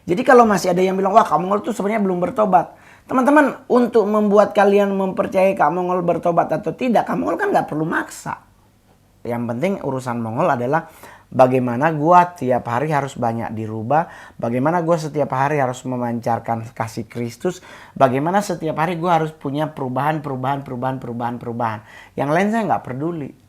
Jadi kalau masih ada yang bilang, wah Kak Mongol tuh sebenarnya belum bertobat. Teman-teman, untuk membuat kalian mempercayai Kak Mongol bertobat atau tidak, Kak Mongol kan nggak perlu maksa. Yang penting urusan Mongol adalah bagaimana gua tiap hari harus banyak dirubah, bagaimana gua setiap hari harus memancarkan kasih Kristus, bagaimana setiap hari gua harus punya perubahan. Yang lain saya nggak peduli.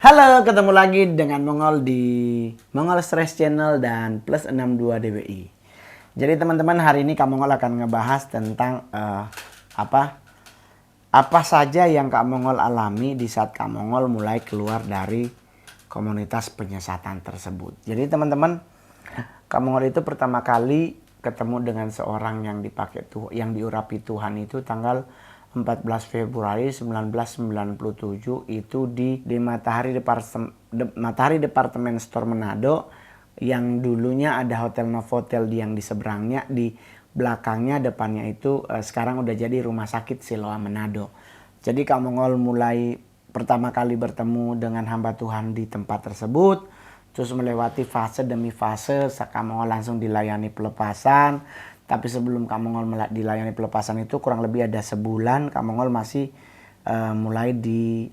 Halo, ketemu lagi dengan Mongol di Mongol Stress Channel dan Plus 62 DWI. Jadi teman-teman, hari ini Kak Mongol akan ngebahas tentang apa saja yang Kak Mongol alami di saat Kak Mongol mulai keluar dari komunitas penyesatan tersebut. Jadi teman-teman, Kak Mongol itu pertama kali ketemu dengan seorang yang yang diurapi Tuhan itu tanggal 14 Februari 1997 itu di Matahari Departemen Store Manado, yang dulunya ada Hotel Novotel yang di seberangnya, di belakangnya depannya itu sekarang udah jadi Rumah Sakit Siloam Manado. Jadi Kak Mongol mulai pertama kali bertemu dengan hamba Tuhan di tempat tersebut, terus melewati fase demi fase. Kak Mongol langsung dilayani pelepasan. Tapi sebelum Kak Mongol dilayani pelepasan itu kurang lebih ada sebulan, Kak Mongol masih mulai di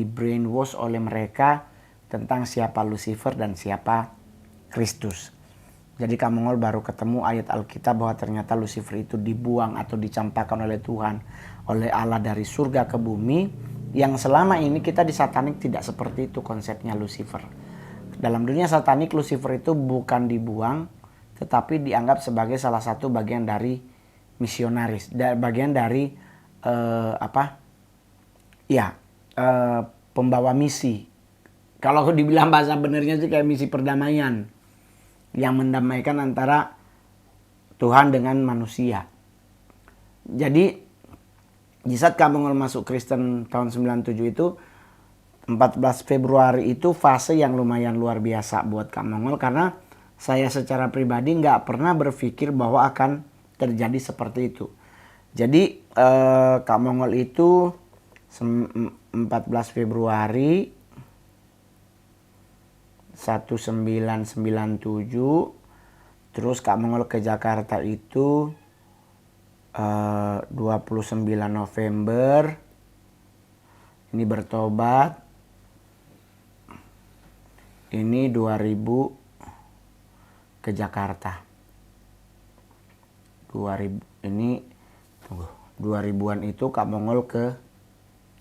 brainwash oleh mereka tentang siapa Lucifer dan siapa Kristus. Jadi Kak Mongol baru ketemu ayat Alkitab bahwa ternyata Lucifer itu dibuang atau dicampakkan oleh Tuhan, oleh Allah dari surga ke bumi. Yang selama ini kita di satanik tidak seperti itu konsepnya Lucifer. Dalam dunia satanik, Lucifer itu bukan dibuang, tetapi dianggap sebagai salah satu bagian dari misionaris, bagian dari pembawa misi. Kalau dibilang bahasa benernya sih kayak misi perdamaian yang mendamaikan antara Tuhan dengan manusia. Jadi di saat Kak Mongol masuk Kristen tahun 97 itu, 14 Februari itu fase yang lumayan luar biasa buat Kak Mongol, karena saya secara pribadi nggak pernah berpikir bahwa akan terjadi seperti itu. Jadi Kak Mongol itu 14 Februari 1997, terus Kak Mongol ke Jakarta itu 29 November. Ini bertobat. Ini 2000 ke Jakarta. 2000-an itu Kak Mongol ke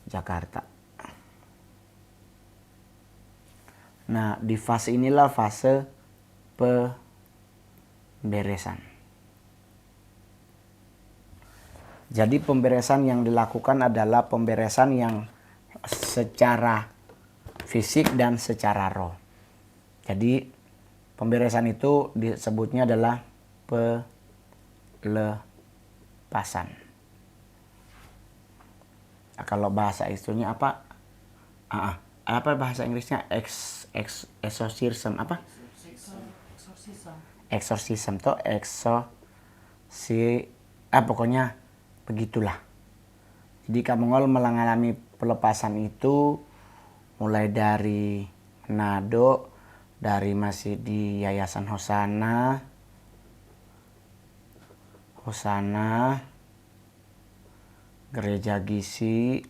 Jakarta. Nah, di fase inilah fase pemberesan. Jadi pemberesan yang dilakukan adalah pemberesan yang secara fisik dan secara roh. Jadi pemberesan itu disebutnya adalah pelepasan. Nah, kalau bahasa istilahnya apa? Apa bahasa Inggrisnya? Exorcism apa? Exorcism tuh pokoknya begitulah. Jadi Kak Mongol mengalami pelepasan itu mulai dari Manado, dari masih di Yayasan Hosana, Gereja Gisi,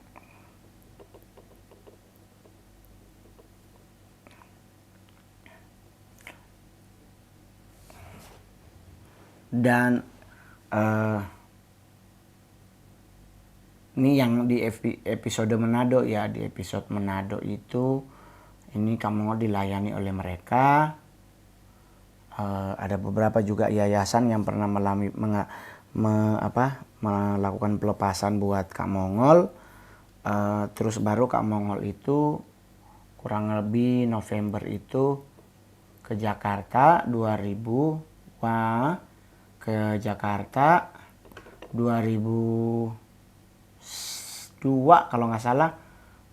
dan ini yang di episode Manado ya, di episode Manado itu ini Kak Mongol dilayani oleh mereka. Ada beberapa juga yayasan yang pernah melakukan pelepasan buat Kak Mongol. Terus baru Kak Mongol itu kurang lebih November itu ke Jakarta 2000. Ke Jakarta 2012 kedua kalau nggak salah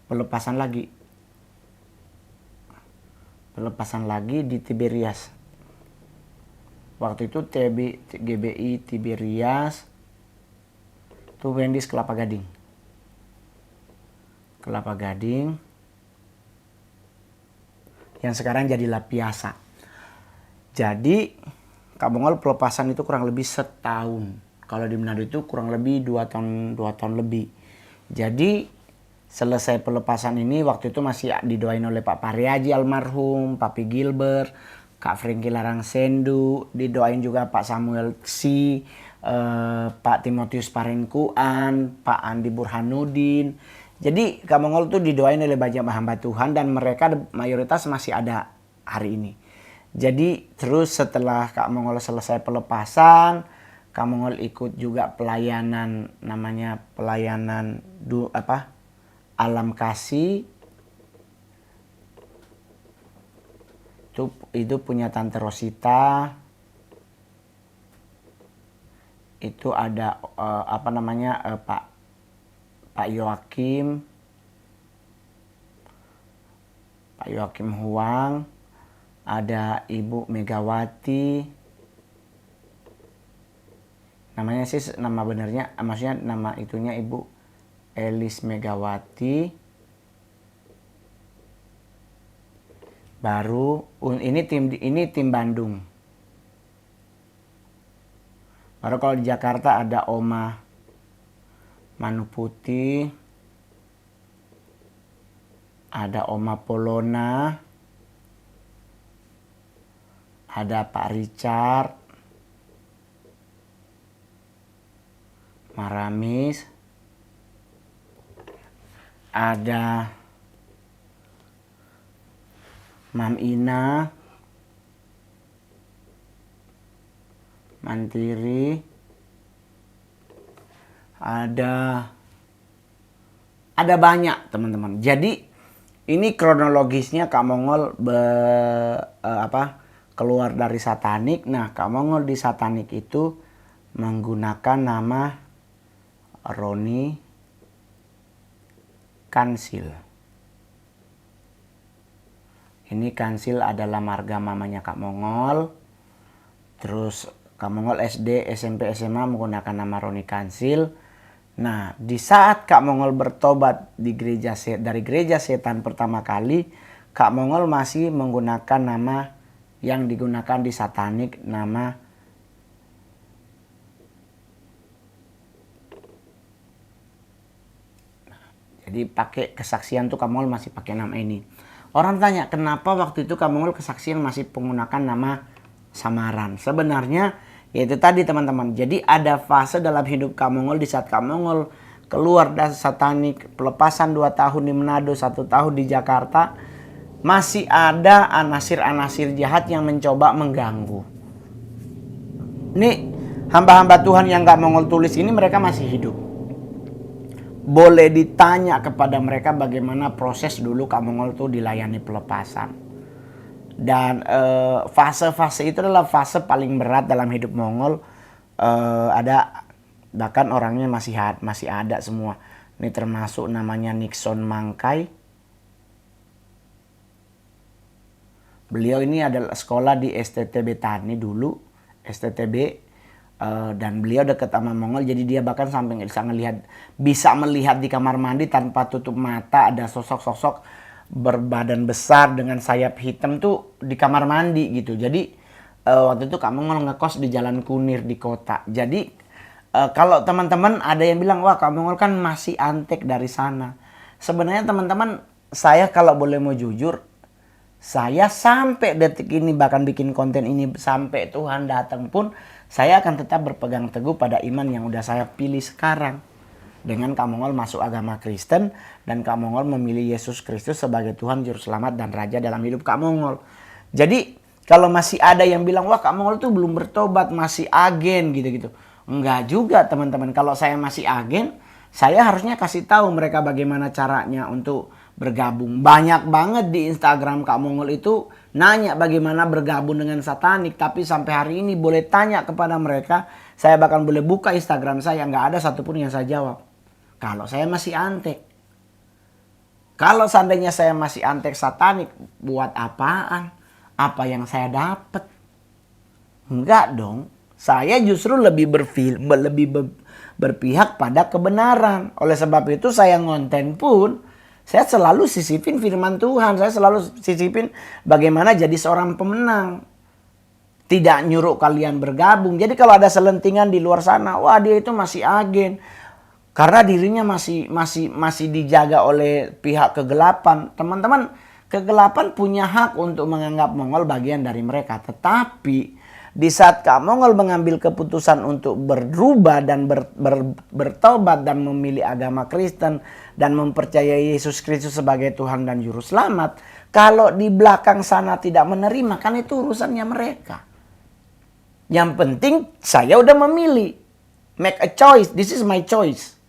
pelepasan lagi di Tiberias. Waktu itu GBI Tiberias itu Wendy's Kelapa Gading yang sekarang jadi La Piazza. Jadi Kak Mongol pelepasan itu kurang lebih setahun. Kalau di Manado itu kurang lebih 2 tahun lebih. Jadi selesai pelepasan ini waktu itu masih didoain oleh Pak Pariaji almarhum, Papi Gilbert, Kak Franky Larang Sendu, didoain juga Pak Samuel Xi, Pak Timotius Parengkuan, Pak Andi Burhanuddin. Jadi Kak Mongol itu didoain oleh banyak hamba Tuhan dan mereka mayoritas masih ada hari ini. Jadi terus setelah Kak Mongol selesai pelepasan, Kak Mongol ikut juga pelayanan namanya pelayanan Alam Kasih. Itu punya Tante Rosita. Itu ada Pak Yoakim Huang, ada Ibu Megawati. Namanya sih nama benernya, maksudnya nama itunya Ibu Elis Megawati. Baru ini tim Bandung. Baru kalau di Jakarta ada Oma Manu Putih, ada Oma Polona, ada Pak Richard, Maramis, ada Mam Ina, Mantiri, ada banyak teman-teman. Jadi ini kronologisnya Kak Mongol keluar dari Satanik. Nah, Kak Mongol di Satanik itu menggunakan nama Roni Kansil. Ini Kansil adalah marga mamanya Kak Mongol. Terus Kak Mongol SD, SMP, SMA menggunakan nama Roni Kansil. Nah, di saat Kak Mongol bertobat dari gereja setan pertama kali, Kak Mongol masih menggunakan nama yang digunakan di Satanik, nama jadi pakai kesaksian tuh Kak Mongol masih pakai nama ini. Orang tanya, kenapa waktu itu Kak Mongol kesaksian masih menggunakan nama samaran? Sebenarnya yaitu tadi teman-teman. Jadi ada fase dalam hidup Kak Mongol di saat Kak Mongol keluar dari Satanik, pelepasan 2 tahun di Manado, 1 tahun di Jakarta, masih ada anasir-anasir jahat yang mencoba mengganggu. Ini hamba-hamba Tuhan yang Kak Mongol tulis ini mereka masih hidup. Boleh ditanya kepada mereka bagaimana proses dulu Kak Mongol tuh dilayani pelepasan. Dan fase-fase itu adalah fase paling berat dalam hidup Mongol. Ada bahkan orangnya masih ada semua. Ini termasuk namanya Nixon Mangkai. Beliau ini adalah sekolah di STTB Tani dulu, STTB. Dan beliau dekat sama Mongol, jadi dia bahkan sampai bisa melihat di kamar mandi tanpa tutup mata ada sosok-sosok berbadan besar dengan sayap hitam tuh di kamar mandi gitu. Jadi waktu itu Kak Mongol ngekos di Jalan Kunir di kota. Jadi kalau teman-teman ada yang bilang, wah Kak Mongol kan masih antek dari sana. Sebenarnya teman-teman, saya kalau boleh mau jujur, saya sampai detik ini bahkan bikin konten ini sampai Tuhan datang pun, saya akan tetap berpegang teguh pada iman yang udah saya pilih sekarang. Dengan Kak Mongol masuk agama Kristen dan Kak Mongol memilih Yesus Kristus sebagai Tuhan Juru Selamat dan Raja dalam hidup Kak Mongol. Jadi kalau masih ada yang bilang, wah Kak Mongol tuh belum bertobat, masih agen gitu-gitu. Enggak juga teman-teman, kalau saya masih agen, saya harusnya kasih tahu mereka bagaimana caranya untuk bergabung. Banyak banget di Instagram Kak Mongol itu nanya bagaimana bergabung dengan Satanik. Tapi sampai hari ini boleh tanya kepada mereka. Saya bahkan boleh buka Instagram saya, nggak ada satupun yang saya jawab. Kalau saya masih antek. Kalau seandainya saya masih antek satanik, buat apaan? Apa yang saya dapat? Enggak dong. Saya justru lebih berpihak pada kebenaran. Oleh sebab itu saya ngonten pun, saya selalu sisipin firman Tuhan. Saya selalu sisipin bagaimana jadi seorang pemenang. Tidak nyuruh kalian bergabung. Jadi kalau ada selentingan di luar sana, wah dia itu masih agen. Karena dirinya masih dijaga oleh pihak kegelapan. Teman-teman, kegelapan punya hak untuk menganggap Mongol bagian dari mereka. Tetapi di saat Kak Mongol mengambil keputusan untuk berubah dan bertobat dan memilih agama Kristen dan mempercayai Yesus Kristus sebagai Tuhan dan Juru Selamat, kalau di belakang sana tidak menerima, kan itu urusannya mereka. Yang penting saya udah memilih. Make a choice. This is my choice.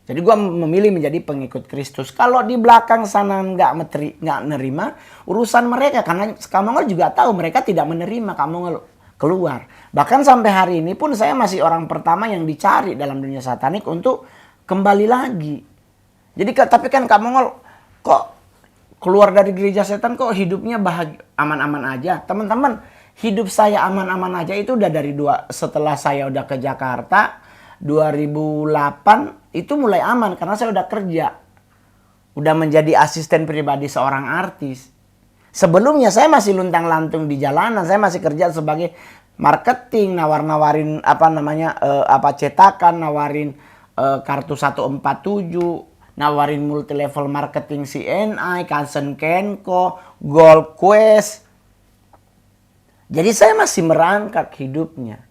Jadi gue memilih menjadi pengikut Kristus. Kalau di belakang sana nggak nerima, urusan mereka. Karena Kak Mongol juga tahu mereka tidak menerima Kak Mongol keluar. Bahkan sampai hari ini pun saya masih orang pertama yang dicari dalam dunia satanik untuk kembali lagi. Jadi tapi kan Kak Mongol kok keluar dari gereja setan kok hidupnya bahagia, aman-aman aja. Teman-teman, hidup saya aman-aman aja itu udah setelah saya udah ke Jakarta 2008 itu mulai aman karena saya udah kerja. Udah menjadi asisten pribadi seorang artis. Sebelumnya saya masih luntang-lantung di jalanan, saya masih kerja sebagai marketing, nawar-nawarin cetakan, nawarin kartu 147, nawarin multi level marketing CNI, Kansen Kenko, Gold Quest. Jadi saya masih merangkak hidupnya.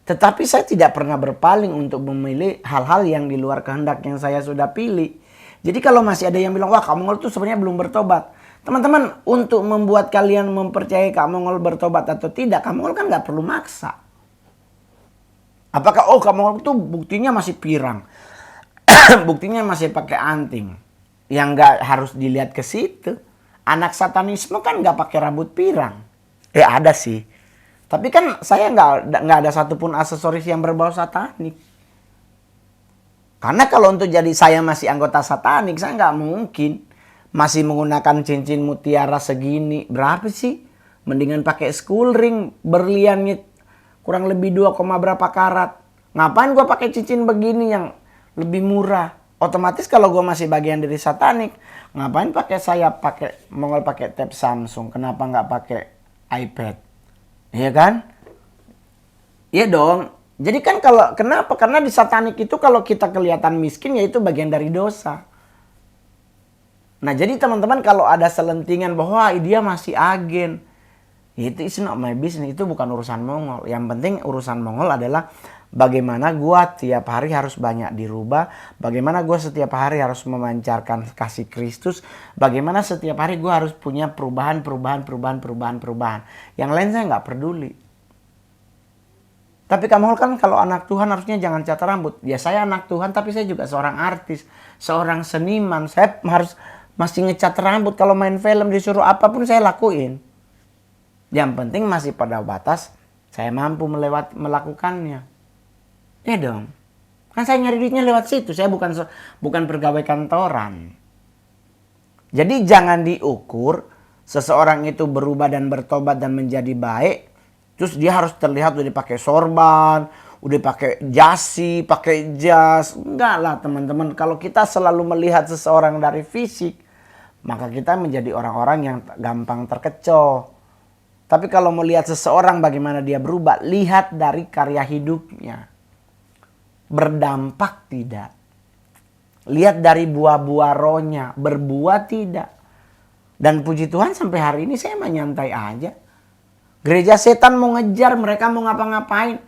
Tetapi saya tidak pernah berpaling untuk memilih hal-hal yang di luar kehendak yang saya sudah pilih. Jadi kalau masih ada yang bilang, wah Kak Mongol tuh sebenarnya belum bertobat. Teman-teman, untuk membuat kalian mempercayai Kak Mongol bertobat atau tidak, Kak Mongol kan nggak perlu maksa. Apakah, Kak Mongol tuh buktinya masih pirang. Buktinya masih pakai anting. Yang nggak harus dilihat ke situ. Anak satanisme kan nggak pakai rambut pirang. Ada sih. Tapi kan saya nggak ada satupun aksesoris yang berbau satanik. Karena kalau untuk jadi saya masih anggota satanik, saya nggak mungkin masih menggunakan cincin mutiara segini. Berapa sih? Mendingan pakai school ring berliannya kurang lebih 2, berapa karat. Ngapain gue pakai cincin begini yang lebih murah? Otomatis kalau gue masih bagian dari satanik, ngapain Mongol pakai tab Samsung? Kenapa nggak pakai iPad? Iya kan? Iya dong. Jadi kan kenapa? Karena di satanik itu kalau kita kelihatan miskin ya itu bagian dari dosa. Nah jadi teman-teman kalau ada selentingan bahwa dia masih agen. Itu is not my business. Itu bukan urusan Mongol. Yang penting urusan Mongol adalah bagaimana gua tiap hari harus banyak dirubah. Bagaimana gua setiap hari harus memancarkan kasih Kristus. Bagaimana setiap hari gua harus punya perubahan. Yang lain saya nggak peduli. Tapi kamu kan kalau anak Tuhan harusnya jangan cat rambut. Ya saya anak Tuhan tapi saya juga seorang artis. Seorang seniman. Saya masih ngecat rambut. Kalau main film disuruh apapun saya lakuin. Yang penting masih pada batas saya mampu melakukannya. Ya dong. Kan saya nyari duitnya lewat situ. Saya bukan pegawai kantoran. Jadi jangan diukur seseorang itu berubah dan bertobat dan menjadi baik. Terus dia harus terlihat udah dipakai sorban, udah pakai jasi, pakai jas. Enggak lah teman-teman. Kalau kita selalu melihat seseorang dari fisik, maka kita menjadi orang-orang yang gampang terkecoh. Tapi kalau melihat seseorang bagaimana dia berubah, lihat dari karya hidupnya. Berdampak tidak. Lihat dari buah-buah rohnya, berbuah tidak. Dan puji Tuhan sampai hari ini saya menyantai aja. Gereja setan mau ngejar, mereka mau ngapa-ngapain.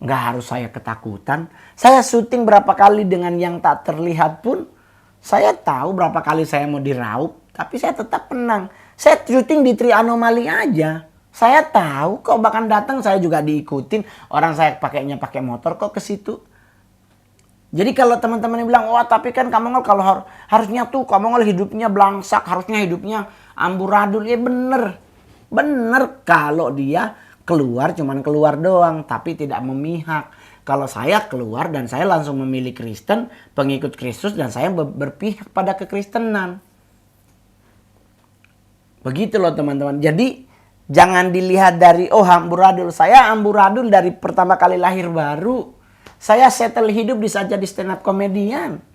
Nggak harus saya ketakutan. Saya syuting berapa kali dengan yang tak terlihat pun. Saya tahu berapa kali saya mau diraup. Tapi saya tetap tenang. Saya syuting di Tri Anomali aja. Saya tahu kok bahkan datang saya juga diikutin. Orang saya pakai motor kok ke situ. Jadi kalau teman-teman bilang, wah tapi kan Kak Mongol kalau harusnya tuh Kak Mongol hidupnya belangsak. Harusnya hidupnya amburadul. Ya bener. Bener kalau dia cuman keluar doang tapi tidak memihak. kalau saya keluar dan saya langsung memilih Kristen, pengikut Kristus, dan saya berpihak pada kekristenan. Begitu loh teman-teman. Jadi jangan dilihat dari amburadul. Saya amburadul dari pertama kali lahir baru. Saya settle hidup bisa jadi stand up komedian.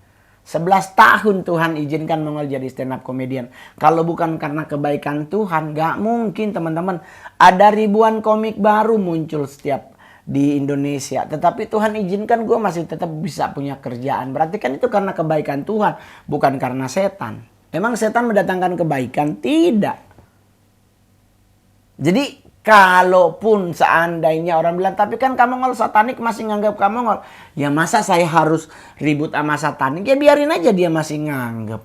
11 tahun Tuhan izinkan Mongol jadi stand up komedian. Kalau bukan karena kebaikan Tuhan, gak mungkin teman-teman. Ada ribuan komik baru muncul setiap di Indonesia. Tetapi Tuhan izinkan gue masih tetap bisa punya kerjaan. Berarti kan itu karena kebaikan Tuhan, bukan karena setan. Emang setan mendatangkan kebaikan? Tidak. Jadi kalaupun seandainya orang bilang, tapi kan kamu Mongol satanik, masih nganggap kamu Mongol. Ya masa saya harus ribut sama satanik? Ya biarin aja dia masih nganggap.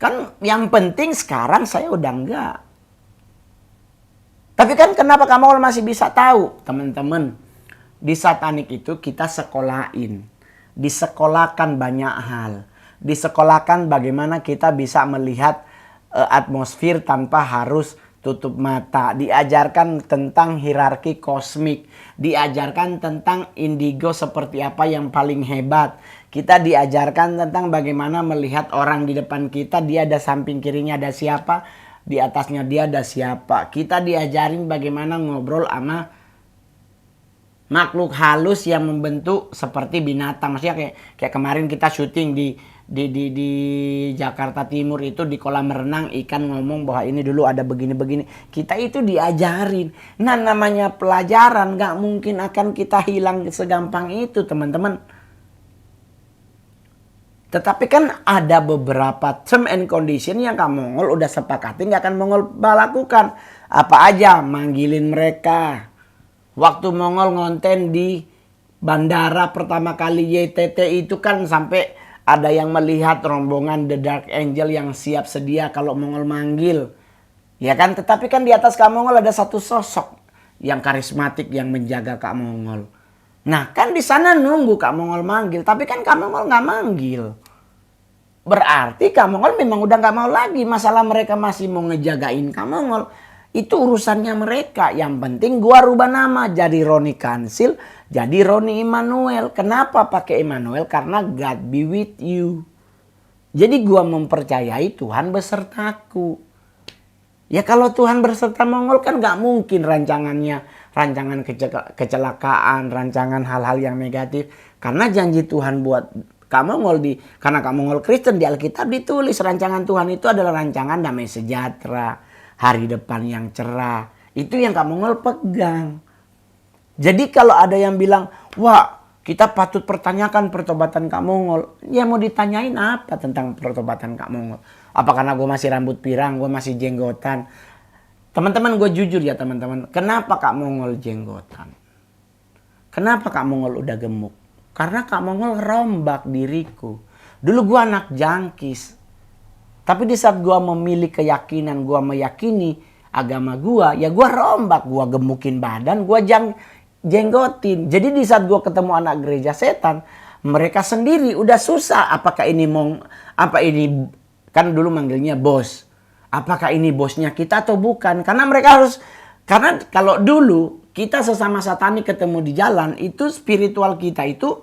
Kan yang penting sekarang saya udah enggak. Tapi kan kenapa kamu Mongol masih bisa tahu? Teman-teman, di satanik itu kita sekolahin. Disekolahkan banyak hal. Disekolahkan bagaimana kita bisa melihat atmosfer tanpa harus tutup mata. Diajarkan tentang hierarki kosmik. Diajarkan tentang indigo seperti apa yang paling hebat. Kita diajarkan tentang bagaimana melihat orang di depan kita. Dia ada samping kirinya ada siapa. Di atasnya dia ada siapa. Kita diajarin bagaimana ngobrol sama makhluk halus yang membentuk seperti binatang. Maksudnya kayak kemarin kita syuting di Jakarta Timur itu, di kolam renang, ikan ngomong bahwa ini dulu ada begini-begini. Kita itu diajarin. Nah namanya pelajaran gak mungkin akan kita hilang segampang itu teman-teman. Tetapi kan ada beberapa term and condition yang kamu Mongol udah sepakati gak akan Mongol lakukan. Apa aja? Manggilin mereka. Waktu Mongol ngonten di bandara pertama kali YTT itu kan sampai ada yang melihat rombongan The Dark Angel yang siap sedia kalau Mongol manggil. Ya kan? Tetapi kan di atas Kak Mongol ada satu sosok yang karismatik yang menjaga Kak Mongol. Nah kan di sana nunggu Kak Mongol manggil. Tapi kan Kak Mongol gak manggil. Berarti Kak Mongol memang udah gak mau lagi. Masalah mereka masih mau ngejagain Kak Mongol. Itu urusannya mereka. Yang penting gua rubah nama jadi Roni Kansil, jadi Roni Immanuel. Kenapa pakai Immanuel? Karena God be with you. Jadi gua mempercayai Tuhan besertaku. Ya kalau Tuhan berserta Mongol kan gak mungkin rancangannya, rancangan kecelakaan, rancangan hal-hal yang negatif. Karena janji Tuhan buat Kak Mongol karena Kak Mongol Kristen di Alkitab ditulis rancangan Tuhan itu adalah rancangan damai sejahtera, hari depan yang cerah. Itu yang Kak Mongol pegang. Jadi kalau ada yang bilang, wah kita patut pertanyakan pertobatan Kak Mongol. Ya mau ditanyain apa tentang pertobatan Kak Mongol? Apa karena gue masih rambut pirang, gue masih jenggotan? Teman-teman gue jujur ya teman-teman. Kenapa Kak Mongol jenggotan? Kenapa Kak Mongol udah gemuk? Karena Kak Mongol rombak diriku. Dulu gue anak jangkis. Tapi di saat gue memilih keyakinan, gue meyakini agama gue, ya gue rombak, gue gemukin badan, gue jenggotin. Jadi di saat gue ketemu anak gereja setan, mereka sendiri udah susah. Apakah ini kan dulu manggilnya bos. Apakah ini bosnya kita atau bukan? Karena mereka karena kalau dulu kita sesama satanik ketemu di jalan, itu spiritual kita itu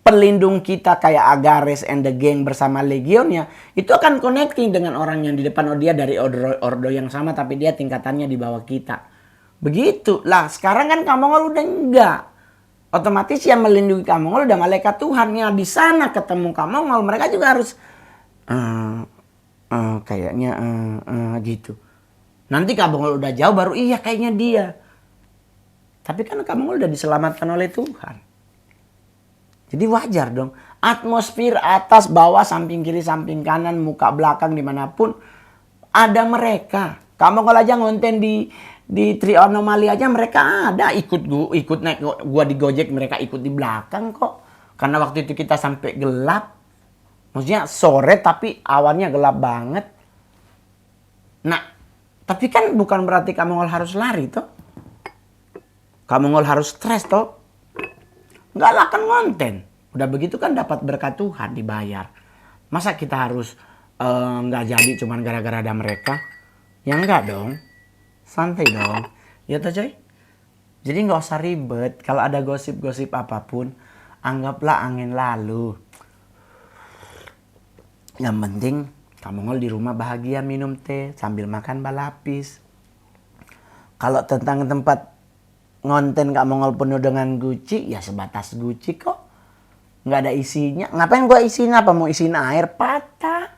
pelindung kita kayak Agares and the Gang bersama legionnya, itu akan connecting dengan orang yang di depan. Dia dari ordo yang sama tapi dia tingkatannya di bawah kita. Begitu lah. Sekarang kan Kak Mongol udah enggak. Otomatis yang melindungi Kak Mongol udah malaikat Tuhan. Yang di sana ketemu Kak Mongol, mereka juga harus kayaknya gitu. Nanti Kak Mongol udah jauh baru iya kayaknya dia. Tapi kan Kak Mongol udah diselamatkan oleh Tuhan. Jadi wajar dong. Atmosfer atas, bawah, samping kiri, samping kanan, muka belakang, dimanapun ada mereka. Kak Mongol aja ngonten di Trianomali aja mereka ada. Ikut naik gua di Gojek, mereka ikut di belakang kok. Karena waktu itu kita sampai gelap. Maksudnya sore tapi awannya gelap banget. Nah, tapi kan bukan berarti Kak Mongol harus lari toh. Kak Mongol harus stres toh. Enggak lah kan ngonten. Udah begitu kan dapat berkat Tuhan, dibayar. Masa kita harus nggak jadi cuman gara-gara ada mereka? Ya enggak dong. Santai dong. Ya toh coy. Jadi nggak usah ribet. Kalau ada gosip-gosip apapun, anggaplah angin lalu. Yang penting Kak Mongol di rumah bahagia minum teh sambil makan balapis. Kalau tentang tempat ngonten Kak Mongol penuh dengan Gucci, ya sebatas Gucci kok. Nggak ada isinya. Ngapain gua isiin apa? Mau isiin air patah.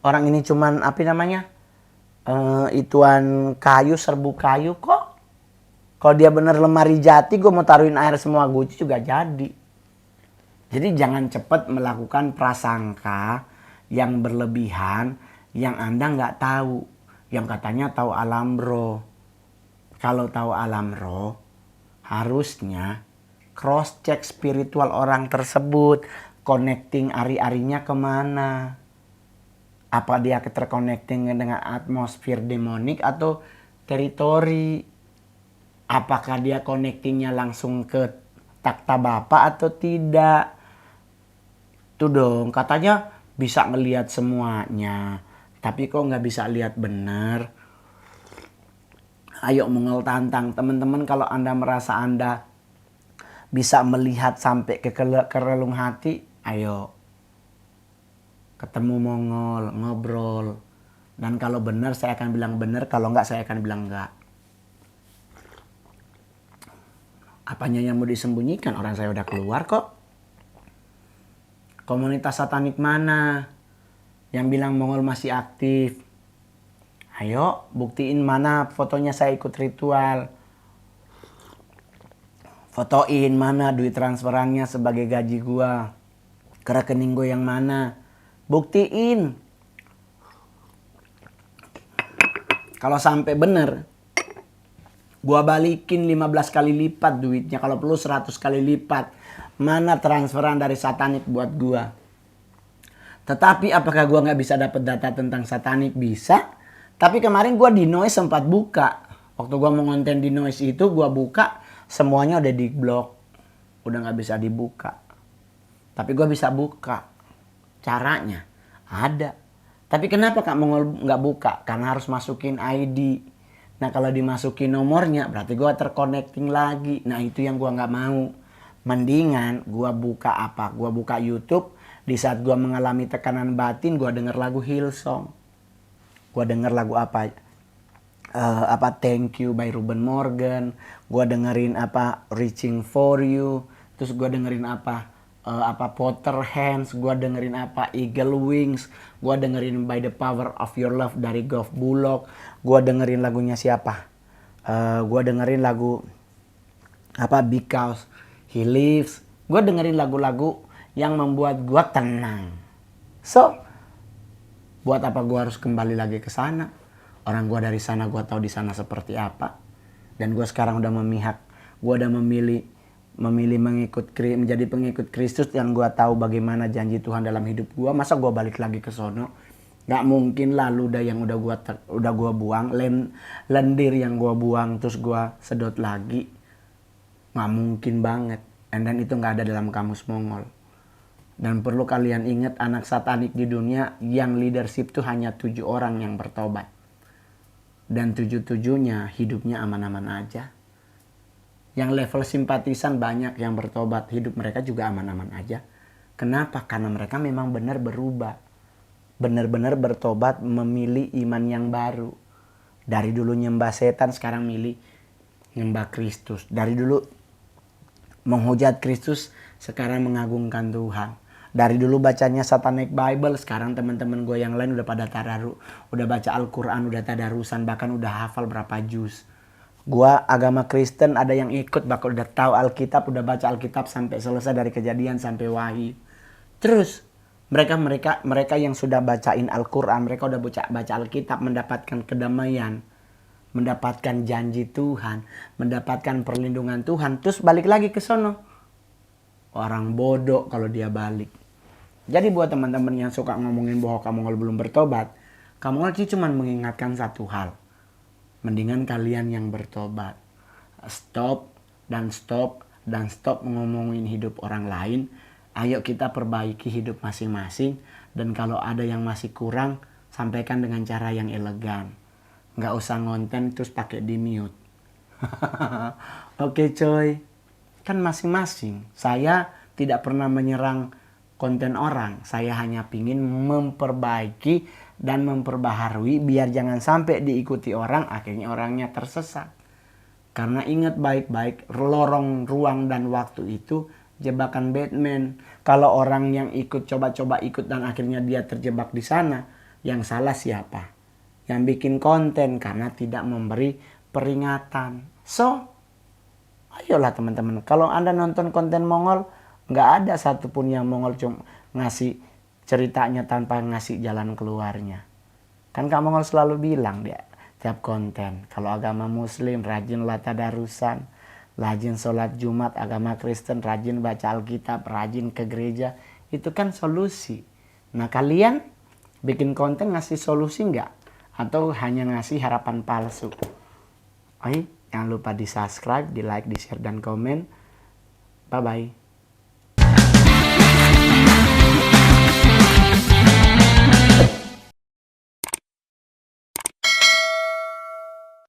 Orang ini cuman apa namanya? Ituan kayu, serbu kayu kok. Kalau dia bener lemari jati, gue mau taruhin air semua Gucci juga jadi. Jadi jangan cepat melakukan prasangka yang berlebihan, yang Anda nggak tahu. Yang katanya tahu alam roh. Kalau tahu alam roh, harusnya cross check spiritual orang tersebut. Connecting ari-arinya kemana. Apa dia terconnecting dengan atmosfer demonik atau teritori. Apakah dia connectingnya langsung ke takhta Bapa atau tidak. Tuh dong, katanya bisa ngelihat semuanya. Tapi kok nggak bisa lihat bener. Ayo Mongol tantang teman-teman, kalau Anda merasa Anda bisa melihat sampai ke relung hati, ayo ketemu Mongol, ngobrol. Dan kalau benar saya akan bilang benar, kalau enggak saya akan bilang enggak. Apanya yang mau disembunyikan? Orang saya udah keluar kok. Komunitas satanik mana yang bilang Mongol masih aktif? Ayo buktiin mana fotonya saya ikut ritual. Fotoin mana duit transferannya sebagai gaji gua. Ke rekening gue yang mana. Buktiin. Kalau sampai bener, gua balikin 15 kali lipat duitnya. Kalau perlu 100 kali lipat. Mana transferan dari satanik buat gua. Tetapi apakah gua nggak bisa dapat data tentang satanik? Bisa. Tapi kemarin gua di Noise sempat buka. Waktu gua mau ngonten di Noise itu gua buka. Semuanya udah di blok. Udah nggak bisa dibuka. Tapi gua bisa buka. Caranya ada. Tapi kenapa Kak Mongol nggak buka? Karena harus masukin ID. Nah kalau dimasukin nomornya berarti gue terconnecting lagi. Nah itu yang gue nggak mau. Mendingan gue buka apa? Gue buka YouTube. Di saat gue mengalami tekanan batin, gue denger lagu Hillsong. Gue denger lagu apa? Thank You by Ruben Morgan. Gue dengerin apa? Reaching for You. Terus gue dengerin apa? Potter Hands, gue dengerin apa Eagle Wings, gue dengerin By the Power of Your Love dari Golf Bullock, gue dengerin lagunya siapa, gue dengerin lagu apa Because He Lives, gue dengerin lagu-lagu yang membuat gue tenang. So, buat apa gue harus kembali lagi ke sana? Orang gue dari sana gue tahu di sana seperti apa, dan gue sekarang udah memihak, gue udah memilih menjadi pengikut Kristus yang gue tahu bagaimana janji Tuhan dalam hidup gue. Masa gue balik lagi ke sono? Gak mungkin lah ludah yang udah gue buang, lendir yang gue buang terus gue sedot lagi. Gak mungkin banget. And then itu gak ada dalam kamus Mongol. Dan perlu kalian ingat, anak satanik di dunia yang leadership tuh hanya 7 orang yang bertobat. Dan 7-7-nya hidupnya aman-aman aja. Yang level simpatisan banyak yang bertobat, hidup mereka juga aman-aman aja. Kenapa? Karena mereka memang benar berubah. Benar-benar bertobat, memilih iman yang baru. Dari dulu nyembah setan, sekarang milih nyembah Kristus. Dari dulu menghujat Kristus, sekarang mengagungkan Tuhan. Dari dulu bacanya Satanic Bible, sekarang teman-teman gue yang lain udah pada tadaru, udah baca Al-Quran, udah tadarusan, bahkan udah hafal berapa juz. Gua agama Kristen ada yang ikut, bakal udah tahu Alkitab, udah baca Alkitab sampai selesai dari Kejadian sampai Wahyu. Terus mereka yang sudah bacain Al-Quran, mereka udah baca Alkitab, mendapatkan kedamaian, mendapatkan janji Tuhan, mendapatkan perlindungan Tuhan, terus balik lagi ke sono. Orang bodoh kalau dia balik. Jadi buat teman-teman yang suka ngomongin bahwa kamu belum bertobat, kamu cuma mengingatkan satu hal. Mendingan kalian yang bertobat. Stop dan stop dan stop ngomongin hidup orang lain. Ayo kita perbaiki hidup masing-masing. Dan kalau ada yang masih kurang, sampaikan dengan cara yang elegan. Nggak usah ngonten terus pakai di mute. Oke coy, kan masing-masing. Saya tidak pernah menyerang konten orang. Saya hanya ingin memperbaiki dan memperbaharui biar jangan sampai diikuti orang, akhirnya orangnya tersesat. Karena ingat baik-baik, lorong, ruang, dan waktu itu jebakan Batman. Kalau orang yang ikut coba-coba ikut dan akhirnya dia terjebak di sana, yang salah siapa? Yang bikin konten karena tidak memberi peringatan. So, ayolah teman-teman, kalau Anda nonton konten Mongol, nggak ada satupun yang Mongol cuma ngasih ceritanya tanpa ngasih jalan keluarnya. Kan Kak Mongol selalu bilang dia tiap konten, kalau agama Muslim rajinlah tadarusan, rajin sholat Jumat, agama Kristen rajin baca Alkitab, rajin ke gereja, itu kan solusi. Nah kalian bikin konten ngasih solusi nggak? Atau hanya ngasih harapan palsu? Ayo, jangan lupa di subscribe, di like, di share, dan komen. Bye-bye.